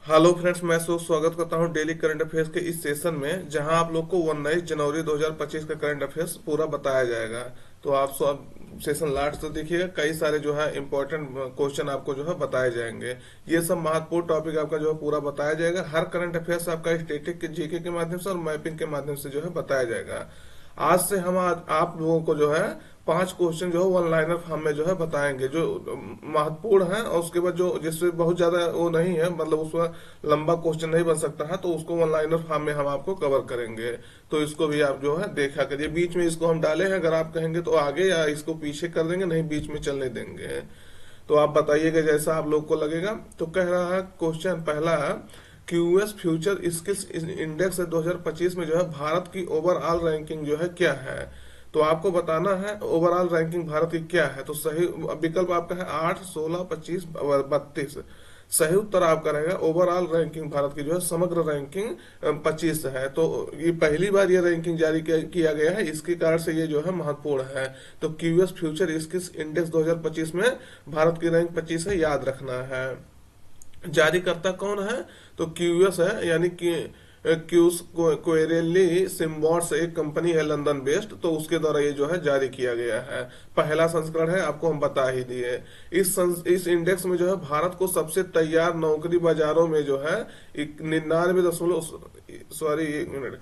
Hello friends, मैं स्वागत करता हूं डेली करंट अफेयर्स के इस सेशन में, जहां आप लोग को 19 जनवरी 2025 का करंट अफेयर्स पूरा बताया जाएगा। तो आप सब सेशन लास्ट तक देखिएगा, कई सारे जो है इंपॉर्टेंट क्वेश्चन आपको जो है बताए जाएंगे। ये सब महत्वपूर्ण टॉपिक आपका जो है पूरा बताया जाएगा। हर करंट अफेयर्स आपका स्टैटिक के जीके के माध्यम से और मैपिंग के माध्यम से जो है बताया जाएगा। आज से हम आज आप लोगों को जो है 5 क्वेश्चन जो है वन लाइनर फॉर्म में जो है बताएंगे, जो महत्वपूर्ण है, और उसके बाद जो जिससे बहुत ज्यादा वो नहीं है, मतलब उसमें लंबा क्वेश्चन नहीं बन सकता है, तो उसको वन लाइनर फॉर्म में हम आपको कवर करेंगे। तो इसको भी आप जो है देखा करिए। बीच में इसको हम डाले हैं, अगर आप कहेंगे तो आगे या इसको पीछे कर देंगे, नहीं बीच में चलने देंगे। तो आप बताइएगा जैसा आप लोग को लगेगा। तो कह रहा है क्वेश्चन पहला, क्यूएस फ्यूचर स्किल्स इंडेक्स 2025 में जो है भारत की ओवरऑल रैंकिंग जो है क्या है। तो आपको बताना है ओवरऑल रैंकिंग भारत की क्या है। तो सही विकल्प आपका है 8, 16, 25, 32। सही उत्तर आपका रहेगा ओवरऑल रैंकिंग भारत की जो है समग्र रैंकिंग 25 है। तो ये पहली बार ये रैंकिंग जारी किया गया है, इसके कारण से ये जो है महत्वपूर्ण है। तो क्यूएस फ्यूचर स्किल्स इंडेक्स 2025 में भारत की रैंक 25 है, याद रखना है। जारीकर्ता कौन है? तो क्यूएस है, यानी कि क्यूस कोएरेली सिम्बॉट्स एक कंपनी है लंदन बेस्ड, तो उसके द्वारा ये जो है जारी किया गया है। पहला संस्करण है, आपको हम बता ही दिए। इस इंडेक्स में जो है भारत को सबसे तैयार नौकरी बाजारों में जो है 99 दशमलव, सॉरी 1 मिनट,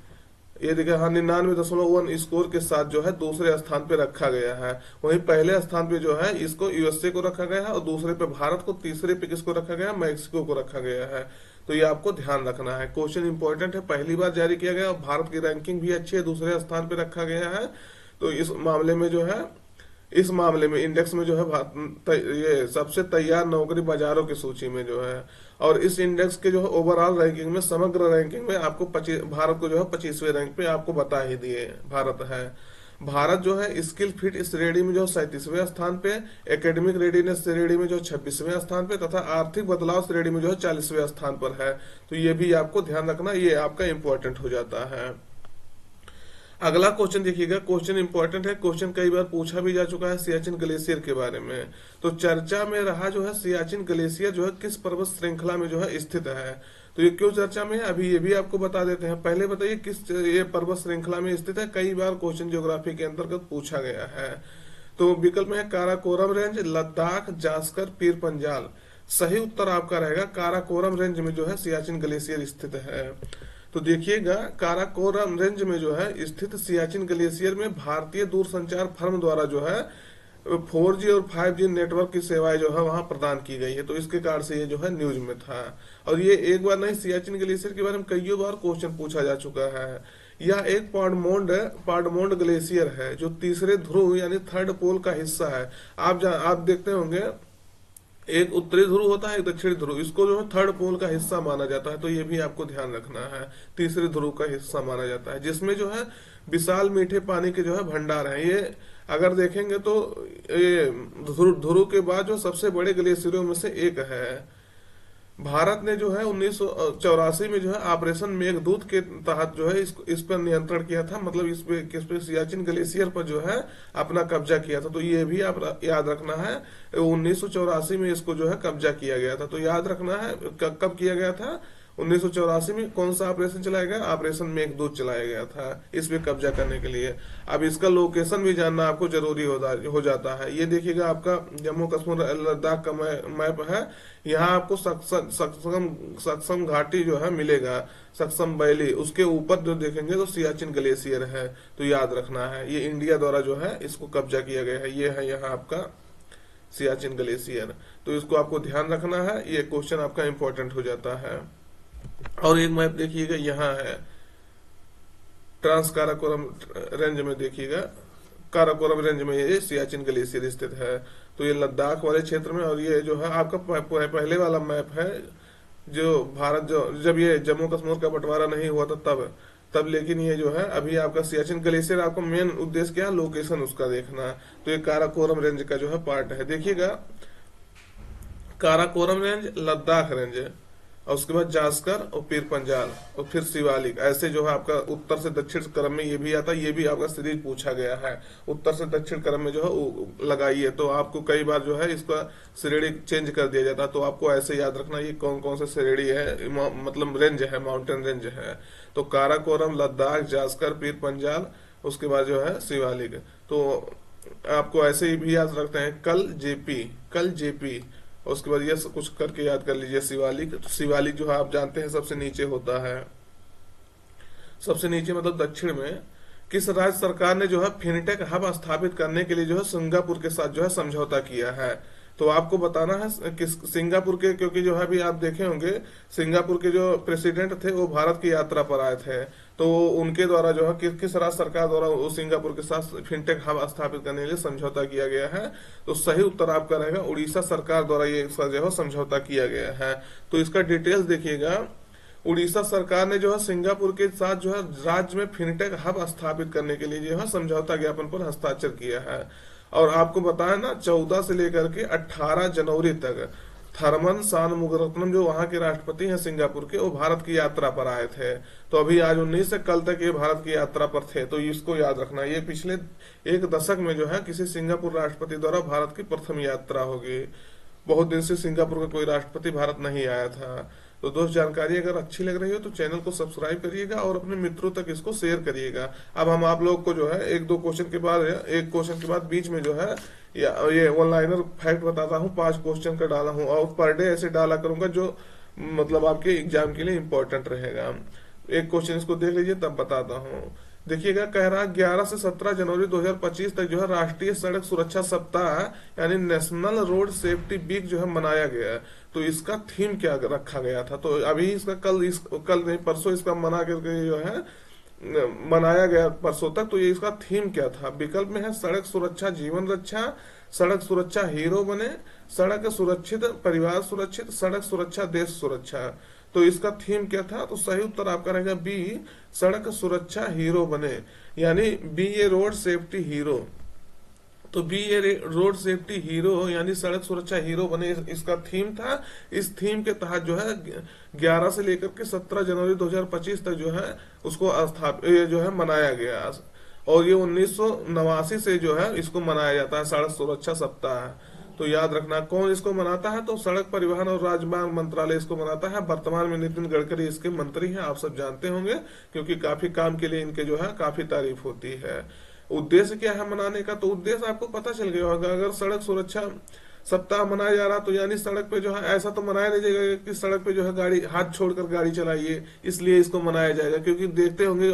ये देखिए, हाँ 99.1 स्कोर के साथ जो है दूसरे स्थान पे रखा गया है। वहीं पहले स्थान पे जो है इसको यूएसए को रखा गया है, और दूसरे पे भारत को, तीसरे पे किसको रखा गया है? मैक्सिको को रखा गया है। तो ये आपको ध्यान रखना है। क्वेश्चन इंपॉर्टेंट है, पहली बार जारी किया गया और भारत की रैंकिंग भी अच्छी है, दूसरे स्थान पे रखा गया है। तो इस मामले में इंडेक्स में जो है ये सबसे तैयार नौकरी बाजारों की सूची में जो है, और इस इंडेक्स के जो है ओवरऑल रैंकिंग में, समग्र रैंकिंग में आपको 25, भारत को जो है 25वें रैंक पे आपको बता ही दिए भारत है। भारत जो है स्किल फिट श्रेणी में जो 37वें स्थान पे, एकेडमिक रेडीनेस श्रेणी में जो 26वें स्थान पे, तथा आर्थिक बदलाव श्रेणी में जो है 40वें स्थान पर है। तो ये भी आपको ध्यान रखना, ये आपका इंपॉर्टेंट हो जाता है। अगला क्वेश्चन देखिएगा, क्वेश्चन इंपॉर्टेंट है, क्वेश्चन कई बार पूछा भी जा चुका है सियाचिन ग्लेशियर के बारे में। तो चर्चा में रहा जो है सियाचिन ग्लेशियर जो है किस पर्वत श्रृंखला में जो है स्थित है। तो ये क्यों चर्चा में है, अभी ये भी आपको बता देते हैं। पहले बताइए किस ये पर्वत श्रृंखला में स्थित है, कई बार क्वेश्चन ज्योग्राफी के अंतर्गत पूछा गया है। तो विकल्प में है काराकोरम रेंज, लद्दाख, जास्कर, पीर पंजाल। सही उत्तर आपका रहेगा काराकोरम रेंज में जो है सियाचिन ग्लेशियर स्थित है। तो देखिएगा, काराकोरम रेंज में जो है स्थित सियाचिन ग्लेशियर में भारतीय दूरसंचार फर्म द्वारा जो है 4G और 5G नेटवर्क की सेवाएं जो है वहां प्रदान की गई है। तो इसके कारण से ये जो है न्यूज में था। और ये एक बार नहीं, सियाचिन ग्लेशियर के बारे में कई बार क्वेश्चन पूछा जा चुका है। यह एक पाडमोंड ग्लेशियर है, जो तीसरे ध्रुव यानी थर्ड पोल का हिस्सा है। आप देखते होंगे, एक उत्तरी ध्रुव होता है, एक दक्षिणी ध्रुव, इसको जो है थर्ड पोल का हिस्सा माना जाता है। तो ये भी आपको ध्यान रखना है, तीसरे ध्रुव का हिस्सा माना जाता है, जिसमें जो है विशाल मीठे पानी के जो है भंडार है। ये अगर देखेंगे तो ये ध्रुव के बाद जो सबसे बड़े ग्लेशियरों में से एक है। भारत ने जो है 1984 में जो है ऑपरेशन मेघदूत के तहत जो है इस पर नियंत्रण किया था, मतलब इस पे सियाचिन ग्लेशियर पर जो है अपना कब्जा किया था। तो ये भी आप याद रखना है, 1984 में इसको जो है कब्जा किया गया था। तो याद रखना है कब किया गया था, 1984 में कौन सा ऑपरेशन चलाया गया? ऑपरेशन मेघदूत चलाया गया था इस पे कब्जा करने के लिए। अब इसका लोकेशन भी जानना आपको जरूरी हो जाता है। ये देखिएगा, आपका जम्मू कश्मीर लद्दाख का मैप है। यहाँ आपको सक्षम घाटी जो है मिलेगा, सक्षम वैली, उसके ऊपर जो देखेंगे तो सियाचिन ग्लेशियर है। तो याद रखना है, ये इंडिया द्वारा जो है इसको कब्जा किया गया है। ये है यहाँ आपका सियाचिन ग्लेशियर। तो इसको आपको ध्यान रखना है, ये क्वेश्चन आपका इंपॉर्टेंट हो जाता है। और एक मैप देखिएगा, यहाँ है ट्रांस काराकोरम रेंज में, देखिएगा काराकोरम रेंज में ये सियाचिन ग्लेशियर स्थित है। तो ये लद्दाख वाले क्षेत्र में, और ये जो है आपका पहले वाला मैप है, जो भारत जो जब ये जम्मू कश्मीर का बंटवारा नहीं हुआ था तब लेकिन ये जो है अभी आपका सियाचिन ग्लेशियर, आपको मेन उद्देश्य क्या है? लोकेशन उसका देखना। तो ये काराकोरम रेंज का जो है पार्ट है। देखिएगा, काराकोरम रेंज, लद्दाख रेंज, और उसके बाद जास्कर और पीर पंजाल और फिर शिवालिक, ऐसे जो है आपका उत्तर से दक्षिण क्रम में ये भी आता है। ये भी आपका सीरीज पूछा गया है, उत्तर से दक्षिण क्रम में जो है लगाइए, तो आपको कई बार जो है इसका श्रेणी चेंज कर दिया जाता है। तो आपको ऐसे याद रखना ये कौन कौन से श्रेणी है, मतलब रेंज है, माउंटेन रेंज है। तो काराकोरम, लद्दाख, जास्कर, पीर पंजाल, उसके बाद जो है शिवालिक। तो आपको ऐसे ही भी याद रखते हैं, कल जेपी, कल जेपी, और उसके बाद ये कुछ करके याद कर लीजिए शिवालिक। तो शिवालिक जो है आप जानते हैं सबसे नीचे होता है, सबसे नीचे मतलब दक्षिण में। किस राज्य सरकार ने जो है फिनटेक हब स्थापित करने के लिए जो है सिंगापुर के साथ जो है समझौता किया है? तो आपको बताना है किस सिंगापुर के, क्योंकि जो है अभी आप देखे होंगे सिंगापुर के जो प्रेसिडेंट थे वो भारत की यात्रा पर आए थे, तो उनके द्वारा जो है किस राज्य सरकार द्वारा वो सिंगापुर के साथ फिनटेक हब स्थापित करने के लिए समझौता किया गया है? तो सही उत्तर आपका रहेगा उड़ीसा सरकार द्वारा ये इसका जो है समझौता किया गया है। तो इसका डिटेल्स देखिएगा, उड़ीसा सरकार ने जो है सिंगापुर के साथ जो है राज्य में फिनटेक हब स्थापित करने के लिए जो है समझौता ज्ञापन पर हस्ताक्षर किया है। और आपको बताया ना 14 से लेकर के 18 जनवरी तक थरमन शानमुगारत्नम जो वहां के राष्ट्रपति हैं सिंगापुर के, वो भारत की यात्रा पर आए थे। तो अभी आज 19 से कल तक ये भारत की यात्रा पर थे। तो इसको याद रखना, ये पिछले एक दशक में जो है किसी सिंगापुर राष्ट्रपति द्वारा भारत की प्रथम यात्रा होगी। बहुत दिन से सिंगापुर का कोई राष्ट्रपति भारत नहीं आया था। तो दोस्त, जानकारी अगर अच्छी लग रही हो तो चैनल को सब्सक्राइब करिएगा और अपने मित्रों तक इसको शेयर करिएगा। अब हम आप लोग को जो है एक क्वेश्चन के बाद बीच में जो है ये वन लाइनर फैक्ट बताता हूँ, 5 क्वेश्चन का डाला हूँ और पर डे ऐसे डाला करूंगा जो मतलब आपके एग्जाम के लिए इम्पोर्टेंट रहेगा। एक क्वेश्चन इसको देख लीजिए तब बताता हूँ। देखिएगा, कह रहा 11 से 17 जनवरी 2025 तक जो है राष्ट्रीय सड़क सुरक्षा सप्ताह यानी नेशनल रोड सेफ्टी वीक जो है मनाया गया। तो इसका थीम क्या रखा गया था? तो अभी इसका कल नहीं परसों इसका मना करके जो है मनाया गया परसों तक। तो ये इसका थीम क्या था? विकल्प में है सड़क सुरक्षा जीवन रक्षा, सड़क सुरक्षा हीरो बने, सड़क सुरक्षित परिवार सुरक्षित, सड़क सुरक्षा देश सुरक्षा। तो इसका थीम क्या था? तो सही उत्तर आपका रहेगा बी, सड़क सुरक्षा हीरो बने, यानी बी ए रोड सेफ्टी हीरो। तो बी ए रोड सेफ्टी हीरो यानी सड़क सुरक्षा हीरो बने, इसका थीम था। इस थीम के तहत जो है 11 से लेकर के 17 जनवरी 2025 तक जो है उसको स्थापित जो है मनाया गया। और ये 1989 से जो है इसको मनाया जाता है सड़क सुरक्षा सप्ताह। तो याद रखना कौन इसको मनाता है? तो सड़क परिवहन और राजमार्ग मंत्रालय इसको मनाता है। वर्तमान में नितिन गडकरी इसके मंत्री हैं, आप सब जानते होंगे, क्योंकि काफी काम के लिए इनके जो है काफी तारीफ होती है। उद्देश्य क्या है मनाने का? तो उद्देश्य आपको पता चल गया होगा। अगर सड़क सुरक्षा सप्ताह मनाया जा रहा तो यानी सड़क पे जो है ऐसा तो मनाया नहीं जाएगा कि सड़क पे जो है गाड़ी हाथ छोड़कर गाड़ी चलाइए, इसलिए इसको मनाया जाएगा। क्योंकि देखते होंगे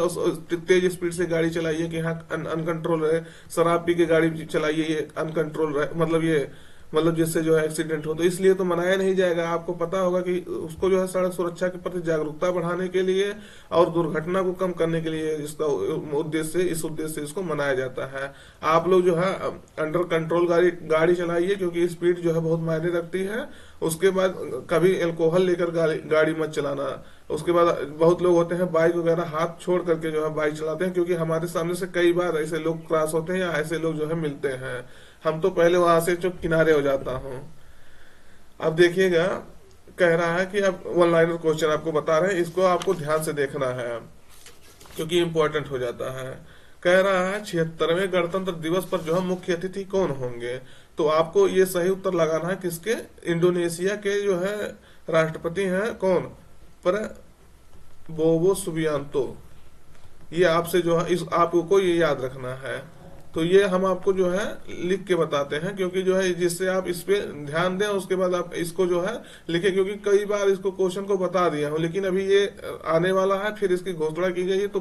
तेज स्पीड से गाड़ी चलाइए कि हाँ अनकंट्रोल रहे, शराब पी के गाड़ी चलाइए ये अनकंट्रोल रहे, मतलब जिससे जो है एक्सीडेंट हो, तो इसलिए तो मनाया नहीं जाएगा। आपको पता होगा कि उसको जो है सड़क सुरक्षा के प्रति जागरूकता बढ़ाने के लिए और दुर्घटना को कम करने के लिए इसका इस उद्देश्य से इसको मनाया जाता है। आप लोग जो है अंडर कंट्रोल गाड़ी चलाइए, क्योंकि स्पीड जो है बहुत मायने रखती है। उसके बाद कभी अल्कोहल लेकर गाड़ी मत चलाना। उसके बाद बहुत लोग होते हैं बाइक वगैरह हाथ छोड़ करके जो है बाइक चलाते हैं, क्योंकि हमारे सामने से कई बार ऐसे लोग क्रॉस होते हैं या ऐसे लोग जो है मिलते हैं। हम तो पहले वहां से चुप किनारे हो जाता हूँ। अब देखिएगा, कह रहा है कि अब वन लाइनर क्वेश्चन आपको बता रहे हैं, इसको आपको ध्यान से देखना है क्योंकि इंपॉर्टेंट हो जाता है। कह रहा है 76वें गणतंत्र दिवस पर जो है मुख्य अतिथि कौन होंगे? तो आपको ये सही उत्तर लगाना है किसके? इंडोनेशिया के जो है राष्ट्रपति हैं कौन? पर बोबो सुबियांतो। ये आपसे जो है आपको ये याद रखना है। तो ये हम आपको जो है लिख के बताते हैं, क्योंकि जो है जिससे आप इस पे ध्यान दें, उसके बाद आप इसको जो है लिखें, क्योंकि कई बार इसको क्वेश्चन को बता दिया हूं, लेकिन अभी ये आने वाला है, फिर इसकी घोषणा की गई है। तो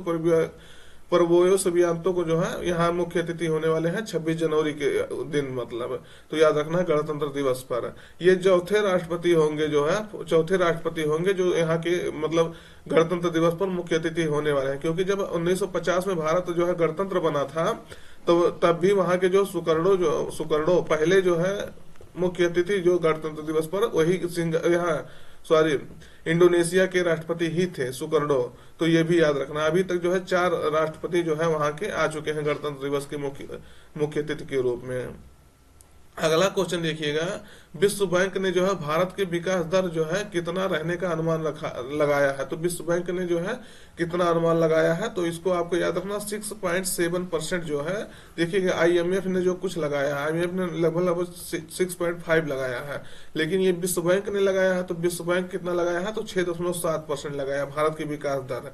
परबोयो सुबियांतो को जो है यहाँ मुख्य अतिथि होने वाले हैं 26 जनवरी के दिन, मतलब। तो याद रखना गणतंत्र दिवस पर ये चौथे राष्ट्रपति होंगे जो यहाँ के मतलब गणतंत्र दिवस पर मुख्य अतिथि होने वाले हैं। क्योंकि जब 1950 में भारत जो है गणतंत्र बना था, तो तब भी वहां के जो सुकर्णो पहले जो है मुख्य अतिथि जो गणतंत्र दिवस पर वही इंडोनेशिया के राष्ट्रपति ही थे, सुकर्णो। तो ये भी याद रखना। अभी तक जो है 4 राष्ट्रपति जो है वहां के आ चुके हैं गणतंत्र दिवस के मुख्य अतिथि के रूप में। अगला क्वेश्चन देखिएगा, विश्व बैंक ने जो है भारत के विकास दर जो है कितना रहने का अनुमान रखा लगाया है। तो विश्व बैंक ने जो है कितना अनुमान लगाया है, तो इसको आपको याद रखना 6.7% जो है। देखिएगा आईएमएफ ने जो कुछ लगाया है, आईएमएफ ने लगभग लगभग 6.5 लगाया है, लेकिन ये विश्व बैंक ने लगाया है। तो विश्व बैंक कितना लगाया है, तो 6.7% लगाया भारत की विकास दर।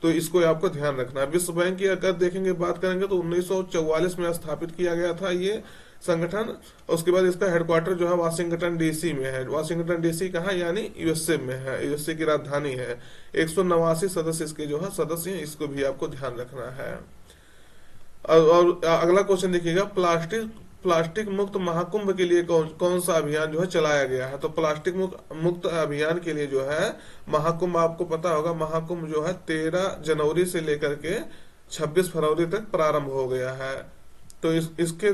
तो इसको आपको ध्यान रखना है। विश्व बैंक की अगर देखेंगे बात करेंगे तो 1944 में स्थापित किया गया था ये संगठन। उसके बाद इसका हेडक्वार्टर जो है वाशिंगटन डीसी में है। वाशिंगटन डीसी कहाँ, यानी यूएसए में है, यूएसए की राजधानी है। 189 सदस्य इसके जो है सदस्य हैं, इसको भी आपको ध्यान रखना है। और अगला क्वेश्चन देखिएगा, प्लास्टिक प्लास्टिक मुक्त महाकुंभ के लिए कौन कौन सा अभियान जो है चलाया गया है। तो प्लास्टिक मुक्त अभियान के लिए जो है महाकुंभ, आपको पता होगा महाकुंभ जो है 13 जनवरी से लेकर के 26 फरवरी तक प्रारंभ हो गया है। तो इसके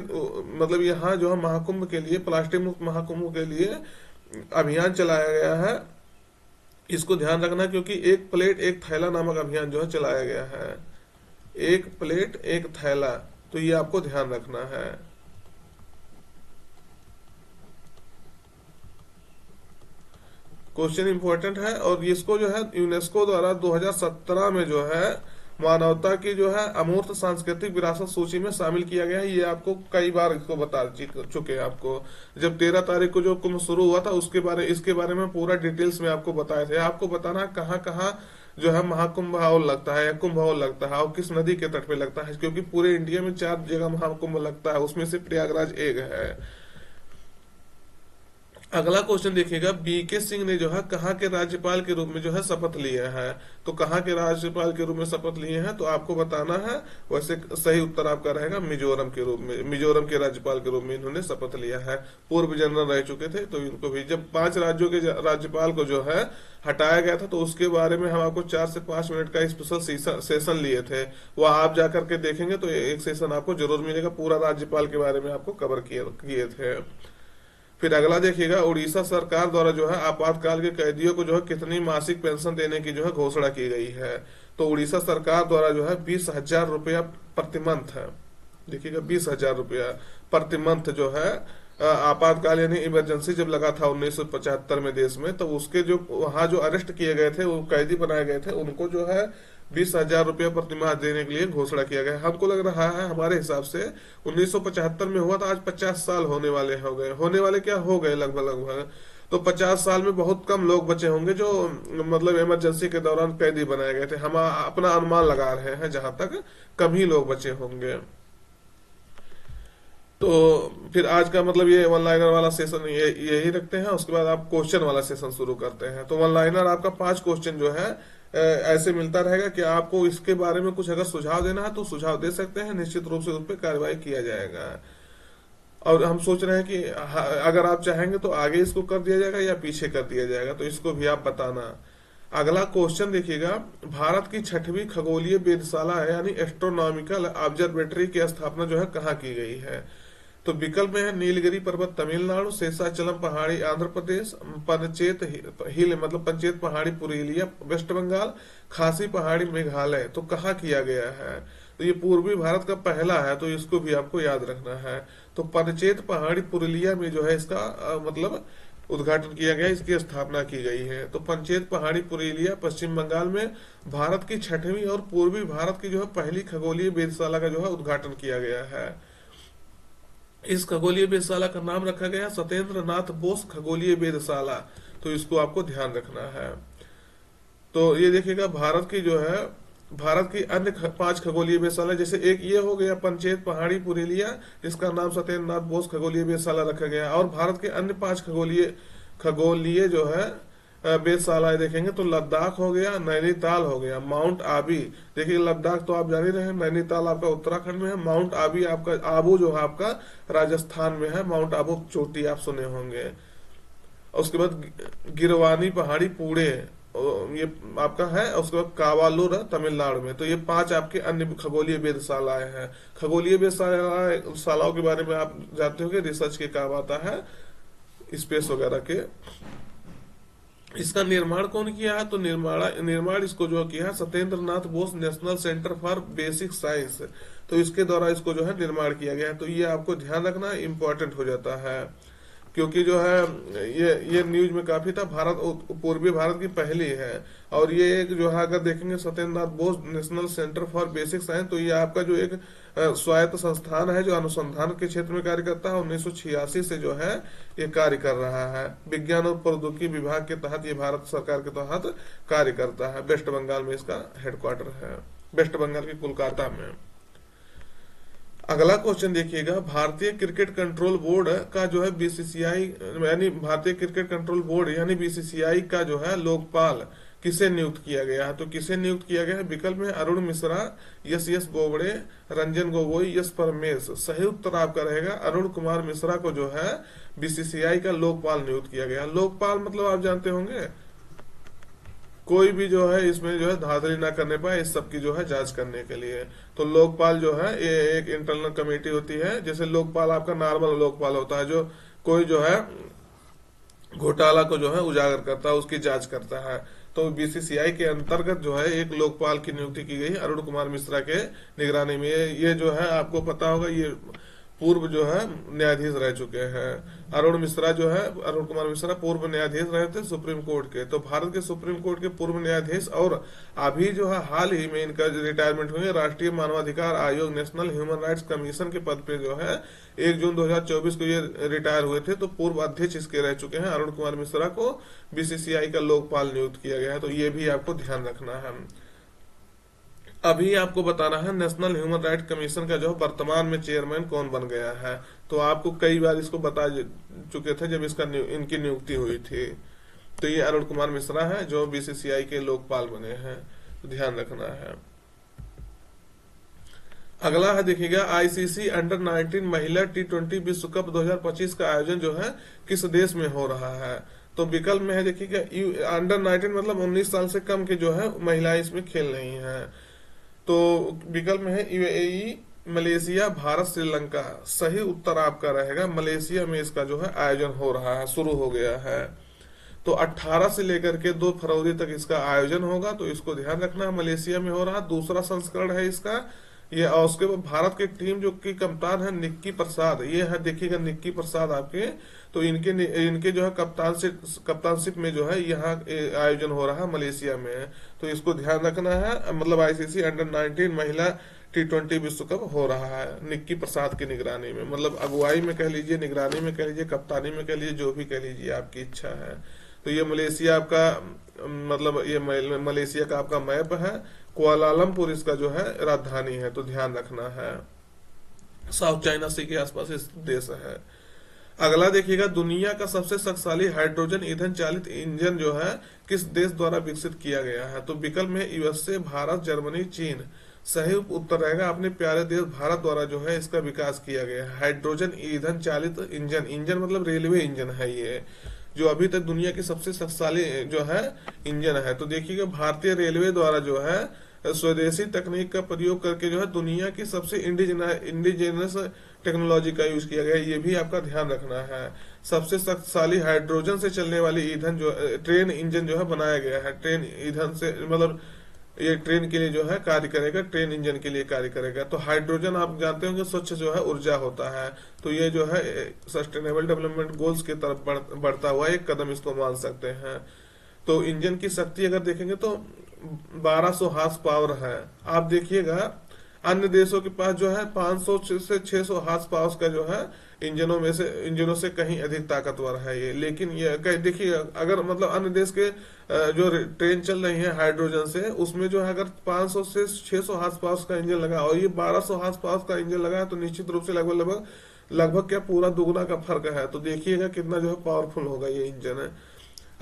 मतलब यहाँ जो है महाकुंभ के लिए, प्लास्टिक मुक्त महाकुंभ के लिए अभियान चलाया गया है। इसको ध्यान रखना, क्योंकि एक प्लेट एक थैला नामक अभियान जो है चलाया गया है। एक प्लेट एक थैला, तो ये आपको ध्यान रखना है। क्वेश्चन इंपॉर्टेंट है, और इसको जो है यूनेस्को द्वारा 2017 में जो है मानवता की जो है अमूर्त सांस्कृतिक विरासत सूची में शामिल किया गया है। ये आपको कई बार इसको बता चुके हैं। आपको जब 13 तारीख को जो कुंभ शुरू हुआ था इसके बारे में पूरा डिटेल्स में आपको बताए थे। आपको बताना कहाँ कहाँ जो है महाकुंभ लगता है या कुंभ लगता है, और किस नदी के तट पे लगता है, क्योंकि पूरे इंडिया में 4 जगह महाकुंभ लगता है, उसमें से प्रयागराज एक है। अगला क्वेश्चन देखिएगा, बीके सिंह ने जो है कहाँ के राज्यपाल के रूप में जो है शपथ लिया है। तो कहाँ के राज्यपाल के रूप में शपथ लिए हैं, तो आपको बताना है। वैसे सही उत्तर आपका रहेगा मिजोरम के रूप में, मिजोरम के राज्यपाल के रूप में इन्होंने शपथ लिया है। पूर्व जनरल रह चुके थे, तो इनको भी जब 5 राज्यों के राज्यपाल को जो है हटाया गया था, तो उसके बारे में हम आपको 4 से 5 मिनट का स्पेशल सेशन लिए थे। वो आप जाकर के देखेंगे तो एक सेशन आपको जरूर मिलेगा, पूरा राज्यपाल के बारे में आपको कवर किए थे। फिर अगला देखिएगा, उड़ीसा सरकार द्वारा जो है आपातकाल के कैदियों को जो है कितनी मासिक पेंशन देने की जो है घोषणा की गई है। तो उड़ीसा सरकार द्वारा जो है 20,000 रुपया प्रति मंथ है। देखिएगा 20,000 रुपया प्रति मंथ जो है आपातकाल यानी इमरजेंसी जब लगा था 1975 में देश में, तो उसके जो वहां जो अरेस्ट किए गए थे, वो कैदी बनाए गए थे, उनको जो है 20,000 रुपया प्रति माह देने के लिए घोषणा किया गया। हमको लग रहा है हमारे हिसाब से 1975 में हुआ था, आज 50 साल होने वाले होने वाले क्या हो गए लगभग लगभग। तो 50 साल में बहुत कम लोग बचे होंगे जो मतलब इमरजेंसी के दौरान कैदी बनाए गए थे। हम अपना अनुमान लगा रहे हैं, जहां तक कम ही लोग बचे होंगे। तो फिर आज का मतलब ये वन लाइनर वाला सेशन यही रखते हैं। उसके बाद आप क्वेश्चन वाला सेशन शुरू करते हैं। तो वन लाइनर आपका 5 क्वेश्चन जो है ऐसे मिलता रहेगा कि आपको इसके बारे में कुछ अगर सुझाव देना है तो सुझाव दे सकते हैं, निश्चित रूप से उस पर कार्रवाई किया जाएगा। और हम सोच रहे हैं कि अगर आप चाहेंगे तो आगे इसको कर दिया जाएगा या पीछे कर दिया जाएगा, तो इसको भी आप बताना। अगला क्वेश्चन देखिएगा, भारत की 6वीं खगोलीय वेधशाला है यानी एस्ट्रोनॉमिकल ऑब्जर्वेटरी की स्थापना जो है कहाँ की गई है। तो विकल्प में है नीलगिरी पर्वत तमिलनाडु, शेषाचलम पहाड़ी आंध्र प्रदेश, पंचेत हिल मतलब पंचेत पहाड़ी पुरुलिया वेस्ट बंगाल, खासी पहाड़ी मेघालय। तो कहाँ किया गया है, तो ये पूर्वी भारत का पहला है, तो इसको भी आपको याद रखना है। तो पंचेत पहाड़ी पुरुलिया में जो है इसका मतलब उद्घाटन किया गया, इसकी स्थापना की गई है। तो पंचेत पहाड़ी पुरुलिया पश्चिम बंगाल में भारत की 6वीं और पूर्वी भारत की जो है पहली खगोलीय वेधशाला का जो है उद्घाटन किया गया है। इस खगोलीय वेधशाला का नाम रखा गया सत्येंद्र नाथ बोस खगोलीय वेधशाला। तो इसको आपको ध्यान रखना है। तो ये देखिएगा भारत की जो है भारत की अन्य 5 खगोलीय वेधशाला, जैसे एक ये हो गया पंचेत पहाड़ी पुरुलिया जिसका नाम सत्येंद्र नाथ बोस खगोलीय वेधशाला रखा गया, और भारत के अन्य 5 खगोलीय जो है वेधशालाएं देखेंगे तो लद्दाख हो गया, नैनीताल हो गया, माउंट आबी। देखिए लद्दाख तो आप जान ही रहे हैं, नैनीताल आपका उत्तराखंड में है, माउंट आबी आपका आबू जो है आपका राजस्थान में है, माउंट आबू चोटी आप सुने होंगे। उसके बाद गिरवानी पहाड़ी पुणे ये आपका है, उसके बाद कावालूर तमिलनाडु में। तो ये 5 आपके अन्य खगोलीय वेधशालाएं हैं। खगोलीय वेधशालाओं के बारे में आप जानते होंगे, रिसर्च के काम आता है, स्पेस वगैरह के। इसका निर्माण कौन किया है? तो निर्माण इसको जो किया है Satyendra Nath Bose National Centre for Basic Science, तो इसके द्वारा इसको जो है निर्माण किया गया है। तो ये आपको ध्यान रखना इम्पोर्टेंट हो जाता है, क्योंकि जो है ये न्यूज में काफी था। भारत पूर्वी भारत की पहली है, और ये एक जो है अगर देखेंगे Satyendra Nath Bose National Centre for Basic Science, तो ये आपका जो एक स्वायत्त संस्थान है जो अनुसंधान के क्षेत्र में कार्य करता है। 1986 से जो है ये कार्य कर रहा है। विज्ञान और प्रौद्योगिकी विभाग के तहत ये भारत सरकार के तहत कार्य करता है। वेस्ट बंगाल में इसका हेडक्वार्टर है, वेस्ट बंगाल के कोलकाता में। अगला क्वेश्चन देखिएगा, भारतीय क्रिकेट कंट्रोल बोर्ड का जो है बीसीसीआई यानी भारतीय क्रिकेट कंट्रोल बोर्ड यानी बीसीसीआई का जो है लोकपाल किसे नियुक्त किया गया है? तो किसे नियुक्त किया गया है? विकल्प में अरुण मिश्रा, यस बोबड़े, रंजन गोगोई, यस परमेश। सही उत्तर आपका रहेगा अरुण कुमार मिश्रा को जो है बीसीसीआई का लोकपाल नियुक्त किया गया। लोकपाल मतलब आप जानते होंगे, कोई भी जो है इसमें जो है धांधली ना करने पाए, इस सब की जो है जांच करने के लिए। तो लोकपाल जो है ये एक इंटरनल कमेटी होती है। जैसे लोकपाल आपका नॉर्मल लोकपाल होता है, जो कोई जो है घोटाला को जो है उजागर करता है, उसकी जांच करता है। तो बीसीसीआई के अंतर्गत जो है एक लोकपाल की नियुक्ति की गई अरुण कुमार मिश्रा के निगरानी में। ये जो है आपको पता होगा, ये पूर्व जो है न्यायाधीश रह चुके हैं। अरुण मिश्रा जो है, अरुण कुमार मिश्रा पूर्व न्यायाधीश रहे थे सुप्रीम कोर्ट के। तो भारत के सुप्रीम कोर्ट के पूर्व न्यायाधीश, और अभी जो है हाल ही में इनका रिटायरमेंट हुई है। राष्ट्रीय मानवाधिकार आयोग नेशनल ह्यूमन राइट्स कमीशन के पद पे जो है 1 जून 2024 को ये रिटायर हुए थे। तो पूर्व अध्यक्ष इसके रह चुके हैं। अरुण कुमार मिश्रा को बीसीसीआई का लोकपाल नियुक्त किया गया है। तो ये भी आपको ध्यान रखना है। अभी आपको बताना है नेशनल ह्यूमन राइट कमीशन का जो वर्तमान में चेयरमैन कौन बन गया है। तो आपको कई बार इसको बता चुके थे जब इसका इनकी नियुक्ति हुई थी। तो ये अरुण कुमार मिश्रा है जो बीसीसीआई के लोकपाल बने हैं, तो ध्यान रखना है। अगला है देखिएगा, आईसीसी अंडर 19 महिला T20 विश्व कप 2025 का आयोजन जो है किस देश में हो रहा है? तो विकल्प में है देखिएगा, अंडर 19 मतलब 19 साल से कम के जो है महिलाएं इसमें खेल रही हैं। तो विकल्प में है यूएई, मलेशिया, भारत, श्रीलंका। सही उत्तर आपका रहेगा मलेशिया में इसका जो है आयोजन हो रहा है, शुरू हो गया है। तो 18 से लेकर के 2 फरवरी तक इसका आयोजन होगा, तो इसको ध्यान रखना है। मलेशिया में हो रहा, दूसरा संस्करण है इसका ये। और उसके बाद भारत की टीम जो की कप्तान है निक्की प्रसाद, ये है देखिएगा निक्की प्रसाद आपके। तो इनके जो है कप्तानशिप में जो है यहाँ आयोजन हो रहा है मलेशिया में। तो इसको ध्यान रखना है। मतलब आईसीसी अंडर 19 महिला T20 विश्व कप हो रहा है निक्की प्रसाद की निगरानी में। मतलब अगुवाई में कह लीजिए, निगरानी में कह लीजिए, कप्तानी में कह लीजिए, जो भी कह लीजिए आपकी इच्छा है। तो ये मलेशिया आपका मतलब ये मलेशिया का आपका मैप है। कुआलालंपुर इसका जो है राजधानी है, तो ध्यान रखना है। साउथ चाइना सी के आसपास इस देश है। अगला देखिएगा, दुनिया का सबसे शक्तिशाली हाइड्रोजन ईंधन चालित इंजन जो है किस देश द्वारा विकसित किया गया है? तो विकल्प में यूएसए, भारत, जर्मनी, चीन। सही उत्तर रहेगा अपने प्यारे देश भारत द्वारा जो है इसका विकास किया गया है। हाइड्रोजन ईंधन चालित इंजन मतलब रेलवे इंजन है ये, जो अभी तक दुनिया की सबसे शक्तिशाली जो है इंजन है। तो देखिएगा भारतीय रेलवे द्वारा जो है स्वदेशी तकनीक का प्रयोग करके जो है दुनिया की सबसे इंडिजिनस टेक्नोलॉजी का यूज किया गया है। ये भी आपका ध्यान रखना है। सबसे शक्तिशाली हाइड्रोजन से चलने वाली ईंधन जो ट्रेन इंजन जो है बनाया गया है। ट्रेन ईंधन से मतलब ये ट्रेन के लिए जो है कार्य करेगा, ट्रेन इंजन के लिए कार्य करेगा। तो हाइड्रोजन आप जानते होंगे स्वच्छ जो है ऊर्जा होता है। तो ये जो है सस्टेनेबल डेवलपमेंट गोल्स की तरफ बढ़ता हुआ एक कदम इसको मान सकते हैं। तो इंजन की शक्ति अगर देखेंगे तो 1200 हार्स पावर है। आप देखिएगा अन्य देशों के पास जो है 500 से 600 हार्स पावर का जो है इंजनों से कहीं अधिक ताकतवर है ये। लेकिन ये देखिए अगर मतलब अन्य देश के जो ट्रेन चल रही है हाइड्रोजन से, उसमें जो है अगर 500 से 600 हार्स पावर का इंजन लगा और ये 1200 हार्स पावर का इंजन लगा है, तो निश्चित रूप से लगभग क्या पूरा दुगना का फर्क है। तो देखिएगा कितना जो है पावरफुल होगा ये इंजन है।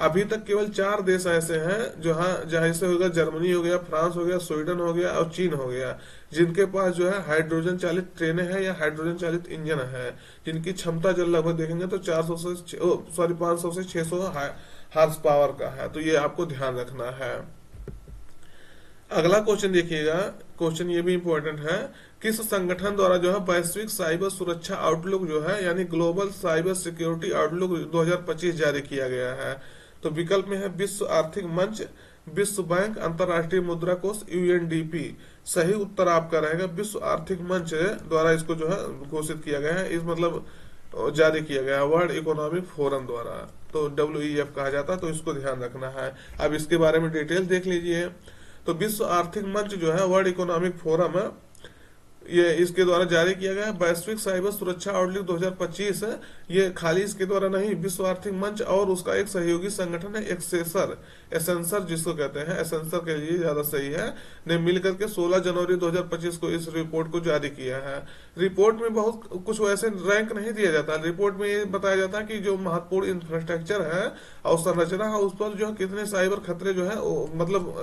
अभी तक केवल 4 देश ऐसे हैं जहां से होगा, जर्मनी हो गया, फ्रांस हो गया, स्वीडन हो गया और चीन हो गया, जिनके पास जो है हाइड्रोजन चालित ट्रेनें हैं या हाइड्रोजन चालित इंजन है, जिनकी क्षमता जो लगभग देखेंगे तो 500 से 600 हार्स पावर का है। तो ये आपको ध्यान रखना है। अगला क्वेश्चन देखिएगा, क्वेश्चन ये भी इंपॉर्टेंट है। किस संगठन द्वारा जो है वैश्विक साइबर सुरक्षा आउटलुक जो है यानी ग्लोबल साइबर सिक्योरिटी आउटलुक 2025 जारी किया गया है? तो विकल्प में है विश्व आर्थिक मंच, विश्व बैंक, अंतर्राष्ट्रीय मुद्रा कोष, यूएनडीपी। सही उत्तर आपका रहेगा विश्व आर्थिक मंच द्वारा इसको जो है घोषित किया गया है, इस मतलब जारी किया गया है वर्ल्ड इकोनॉमिक फोरम द्वारा। तो WEF कहा जाता है, तो इसको ध्यान रखना है। अब इसके बारे में डिटेल देख लीजिए। तो विश्व आर्थिक मंच जो है वर्ल्ड इकोनॉमिक फोरम है, ये इसके द्वारा जारी किया गया है वैश्विक साइबर सुरक्षा आउटलुक 2025 है। ये खाली इसके द्वारा नहीं, विश्व आर्थिक मंच और उसका एक सहयोगी संगठन है एक्सेसर, एसेंसर जिसको कहते हैं, एसेंसर के लिए ज्यादा सही है, ने मिलकर के 16 जनवरी 2025 को इस रिपोर्ट को जारी किया है। रिपोर्ट में बहुत कुछ वैसे रैंक नहीं दिया जाता, रिपोर्ट में ये बताया जाता है कि जो महत्वपूर्ण इंफ्रास्ट्रक्चर है और संरचना है उस पर जो है कितने साइबर खतरे जो है मतलब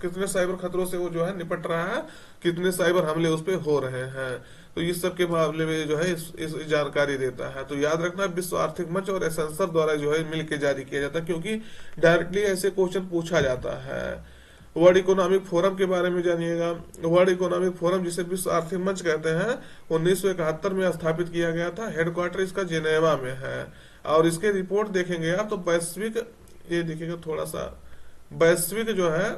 कितने साइबर खतरों से वो जो है निपट रहा है, कितने साइबर हमले उस पर हो रहे हैं। तो इस सब के मामले में जो है इस जानकारी देता है। तो याद रखना विश्व आर्थिक मंच और एसेंसर द्वारा जो है मिलकर जारी किया जाता है, क्योंकि डायरेक्टली ऐसे क्वेश्चन पूछा जाता है। वर्ल्ड इकोनॉमिक फोरम के बारे में जानिएगा। वर्ल्ड इकोनॉमिक फोरम जिसे विश्व आर्थिक मंच कहते हैं 1971 में स्थापित किया गया था। हेडक्वार्टर इसका जेनेवा में है। और इसके रिपोर्ट देखेंगे आप तो वैश्विक, ये देखिएगा थोड़ा सा, वैश्विक जो है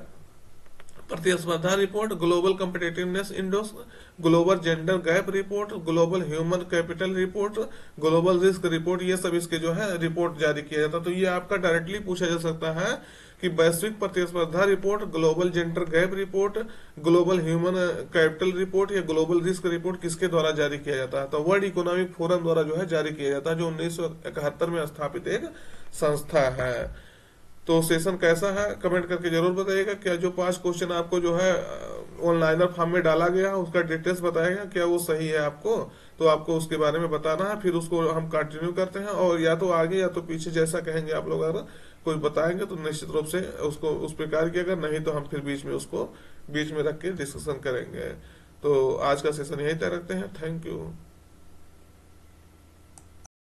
प्रतिस्पर्धा report, global competitiveness index, global gender gap report, global human capital report, global risk report, ये सब इसके जो है रिपोर्ट जारी किया जाता है। तो ये आपका डायरेक्टली पूछा जा सकता है कि वैश्विक प्रतिस्पर्धा report, global gender gap report, global human capital report या ग्लोबल रिस्क रिपोर्ट किसके द्वारा जारी किया जाता है। तो वर्ल्ड इकोनॉमिक फोरम द्वारा जो है जारी किया जाता है, जो 1971 में स्थापित एक संस्था है। तो सेशन कैसा है कमेंट करके जरूर बताइएगा। क्या जो 5 क्वेश्चन आपको जो है ऑनलाइनर फॉर्म में डाला गया उसका डिटेल्स बताएगा, क्या वो सही है आपको, तो आपको उसके बारे में बताना है। फिर उसको हम कंटिन्यू करते हैं, और या तो आगे या तो पीछे जैसा कहेंगे आप लोग, अगर कोई बताएंगे तो निश्चित रूप से उसको उस प्रकार की, अगर नहीं तो हम फिर बीच में उसको बीच में रख के डिस्कशन करेंगे। तो आज का सेशन यही तय रखते हैं। Thank you.